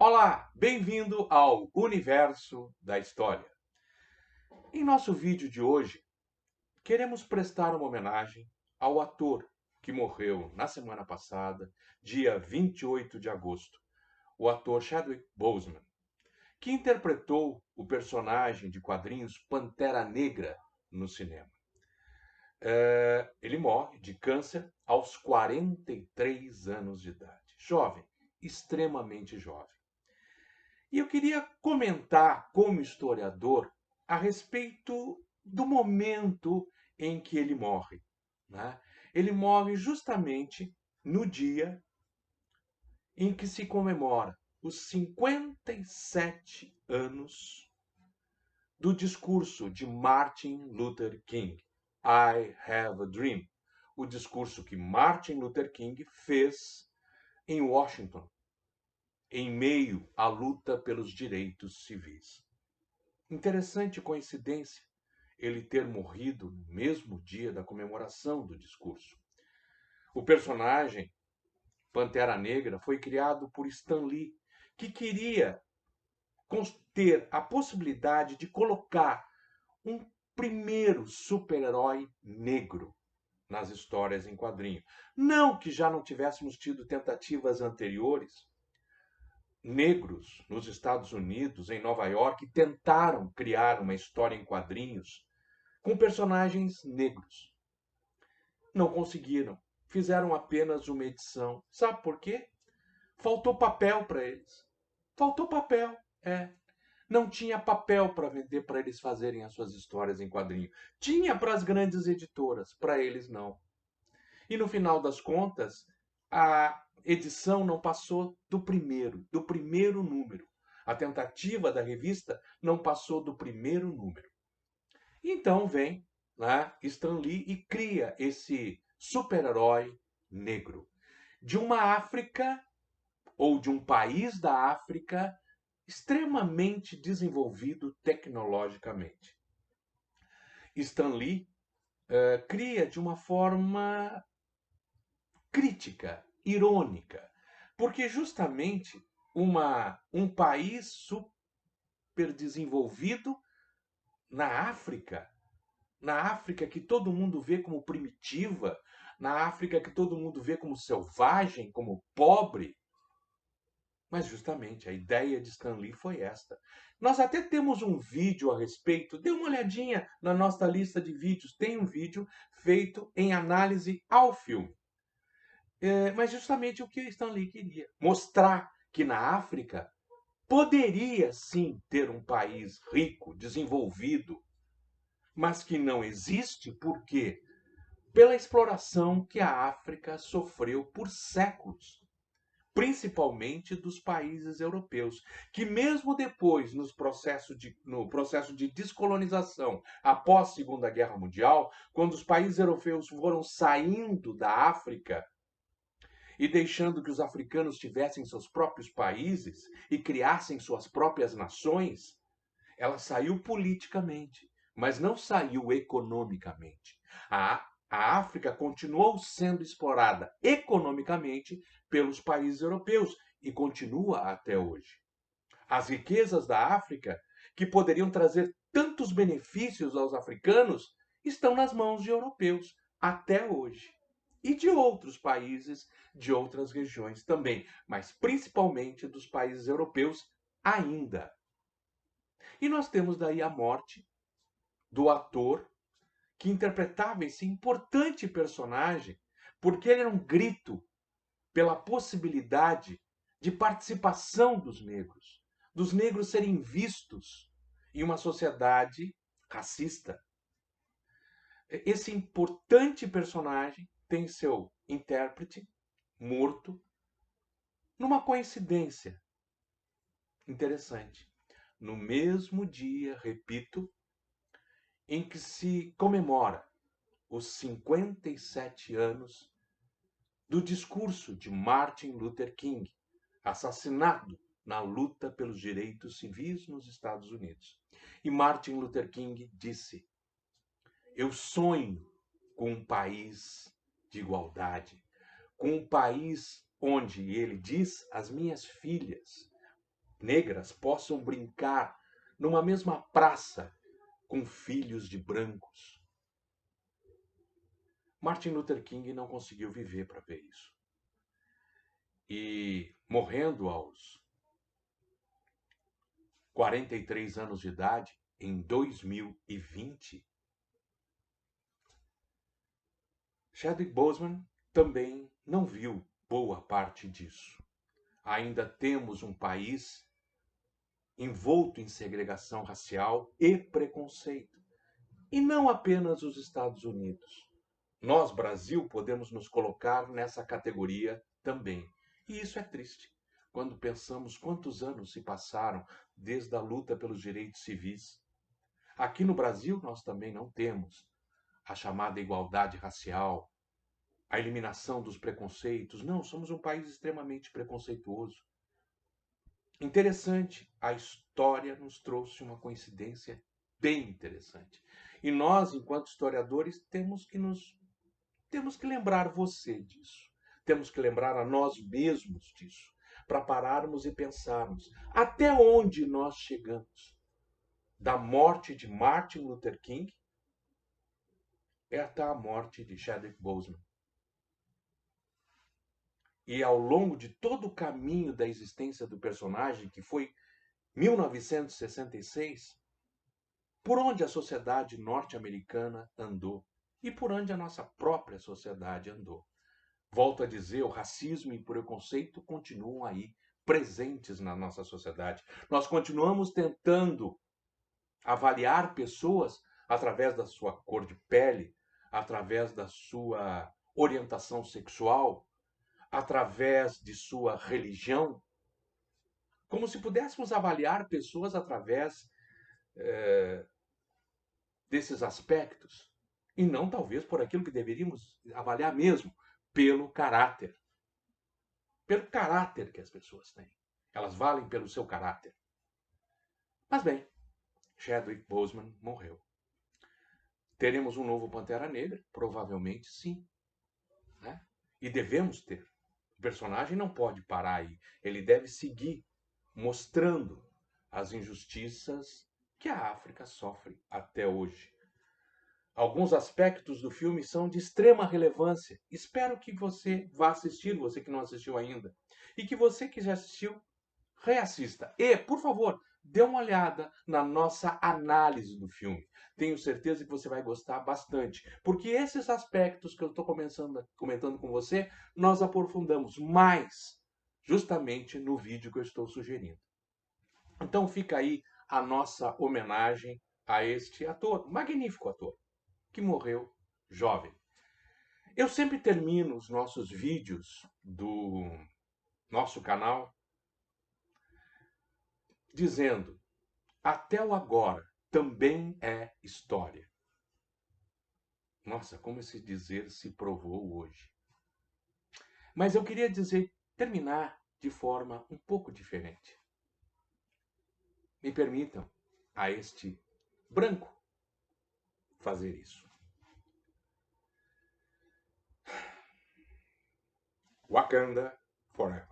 Olá, bem-vindo ao Universo da História. Em nosso vídeo de hoje, queremos prestar uma homenagem ao ator que morreu na semana passada, dia 28 de agosto, o ator Chadwick Boseman, que interpretou o personagem de quadrinhos Pantera Negra no cinema. Ele morre de câncer aos 43 anos de idade. Jovem, extremamente jovem. E eu queria comentar, como historiador, a respeito do momento em que ele morre, né? Ele morre justamente no dia em que se comemora os 57 anos do discurso de Martin Luther King, I Have a Dream, o discurso que Martin Luther King fez em Washington, em meio à luta pelos direitos civis. Interessante coincidência ele ter morrido no mesmo dia da comemoração do discurso. O personagem Pantera Negra foi criado por Stan Lee, que queria ter a possibilidade de colocar um primeiro super-herói negro nas histórias em quadrinho. Não que já não tivéssemos tido tentativas anteriores. Negros nos Estados Unidos, em Nova York, tentaram criar uma história em quadrinhos com personagens negros. Não conseguiram. Fizeram apenas uma edição. Sabe por quê? Faltou papel para eles. Faltou papel. Não tinha papel para vender para eles fazerem as suas histórias em quadrinho. Tinha para as grandes editoras, para eles não. E no final das contas, a edição não passou do primeiro número. A tentativa da revista não passou do primeiro número. Então vem, né, Stan Lee e cria esse super-herói negro de uma África ou de um país da África extremamente desenvolvido tecnologicamente. Stan Lee cria de uma forma crítica, irônica, porque justamente um país super desenvolvido na África, que todo mundo vê como primitiva, na África que todo mundo vê como selvagem, como pobre. Mas justamente a ideia de Stan Lee foi esta. Nós até temos um vídeo a respeito, dê uma olhadinha na nossa lista de vídeos, tem um vídeo feito em análise ao filme. Mas justamente o que Stan Lee queria, mostrar que na África poderia sim ter um país rico, desenvolvido, mas que não existe porque pela exploração que a África sofreu por séculos, principalmente dos países europeus, que mesmo depois, no processo de descolonização após a Segunda Guerra Mundial, quando os países europeus foram saindo da África e deixando que os africanos tivessem seus próprios países e criassem suas próprias nações, ela saiu politicamente, mas não saiu economicamente. A África continuou sendo explorada economicamente pelos países europeus e continua até hoje. As riquezas da África, que poderiam trazer tantos benefícios aos africanos, estão nas mãos de europeus até hoje. E de outros países, de outras regiões também, mas principalmente dos países europeus ainda. E nós temos daí a morte do ator que interpretava esse importante personagem, porque ele era um grito pela possibilidade de participação dos negros serem vistos em uma sociedade racista. Esse importante personagem tem seu intérprete morto numa coincidência interessante. No mesmo dia, repito, em que se comemora os 57 anos do discurso de Martin Luther King, assassinado na luta pelos direitos civis nos Estados Unidos. E Martin Luther King disse: eu sonho com um país de igualdade, com um país onde, ele diz, as minhas filhas negras possam brincar numa mesma praça com filhos de brancos. Martin Luther King não conseguiu viver para ver isso. E morrendo aos 43 anos de idade, em 2020, Chadwick Boseman também não viu boa parte disso. Ainda temos um país envolto em segregação racial e preconceito. E não apenas os Estados Unidos. Nós, Brasil, podemos nos colocar nessa categoria também. E isso é triste, quando pensamos quantos anos se passaram desde a luta pelos direitos civis. Aqui no Brasil, nós também não temos a chamada igualdade racial, a eliminação dos preconceitos. Não, somos um país extremamente preconceituoso. Interessante, a história nos trouxe uma coincidência bem interessante. E nós, enquanto historiadores, temos que lembrar você disso. Temos que lembrar a nós mesmos disso, para pararmos e pensarmos até onde nós chegamos. Da morte de Martin Luther King até a morte de Chadwick Boseman. E ao longo de todo o caminho da existência do personagem, que foi 1966, por onde a sociedade norte-americana andou e por onde a nossa própria sociedade andou. Volto a dizer, o racismo e o preconceito continuam aí, presentes na nossa sociedade. Nós continuamos tentando avaliar pessoas através da sua cor de pele, através da sua orientação sexual, através de sua religião, como se pudéssemos avaliar pessoas através desses aspectos, e não talvez por aquilo que deveríamos avaliar mesmo, pelo caráter. Pelo caráter que as pessoas têm. Elas valem pelo seu caráter. Mas bem, Chadwick Boseman morreu. Teremos um novo Pantera Negra? Provavelmente sim. Né? E devemos ter. O personagem não pode parar aí. Ele deve seguir mostrando as injustiças que a África sofre até hoje. Alguns aspectos do filme são de extrema relevância. Espero que você vá assistir, você que não assistiu ainda. E que você que já assistiu, reassista. E, por favor, dê uma olhada na nossa análise do filme. Tenho certeza que você vai gostar bastante. Porque esses aspectos que eu estou comentando com você, nós aprofundamos mais justamente no vídeo que eu estou sugerindo. Então fica aí a nossa homenagem a este ator, magnífico ator, que morreu jovem. Eu sempre termino os nossos vídeos do nosso canal dizendo: até o agora também é história. Nossa, como esse dizer se provou hoje. Mas eu queria terminar de forma um pouco diferente. Me permitam a este branco fazer isso. Wakanda forever.